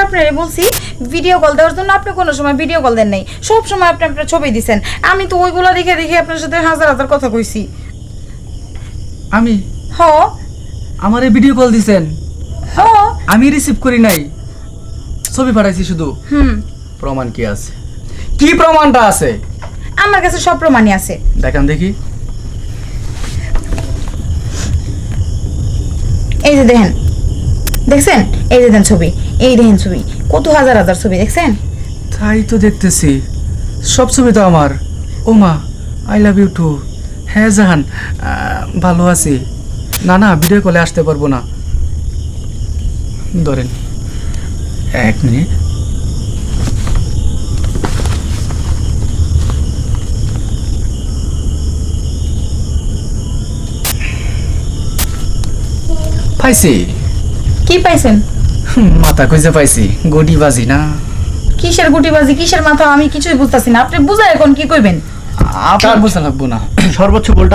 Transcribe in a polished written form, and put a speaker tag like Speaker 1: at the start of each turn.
Speaker 1: আপনারে বলছি video call দেওয়ার জন্য, আপনি কোনো সময় ভিডিও কল দেন নাই, সব সময় আপনি আপনার ছবি দিছেন। আমি তো ওইগুলো দেখে দেখে আপনার সাথে হাজার হাজার কথা কইছি।
Speaker 2: আমি
Speaker 1: হ
Speaker 2: আমারে ভিডিও কল দিছেন,
Speaker 1: হ
Speaker 2: আমি রিসিভ করি নাই, ছবি পাঠাইছি শুধু। প্রমাণ কি আছে? কি প্রমাণটা আছে?
Speaker 1: আমার কাছে সব প্রমাণই আছে।
Speaker 2: দেখান দেখি।
Speaker 1: এই যে দেখেন, দেখছেন? এই যে দেন ছবি, এই দেখেন ছবি, কত হাজার হাজার ছবি দেখছেন?
Speaker 2: তাই তো দেখতেছি, সব ছবি তো আমার। ও মা, আই লাভ ইউ টু। হ্যাঁ জাহান, ভালো আছি। না না, ভিডিও কলে আসতে পারবো না। ধরেন 1 মিনিট। পাইছি।
Speaker 1: কি পাইছেন?
Speaker 2: মাথা খুঁজে পাইছি, গডি বাজি না।
Speaker 1: কিসের গুটিবাজি, কিসের মাথা, আমি কিছুই বুঝতেছি না। আপনি বুঝায় এখন কি কইবেন?
Speaker 2: আপনার বোঝা লাগবো না।
Speaker 3: সর্বোচ্চ গোলটা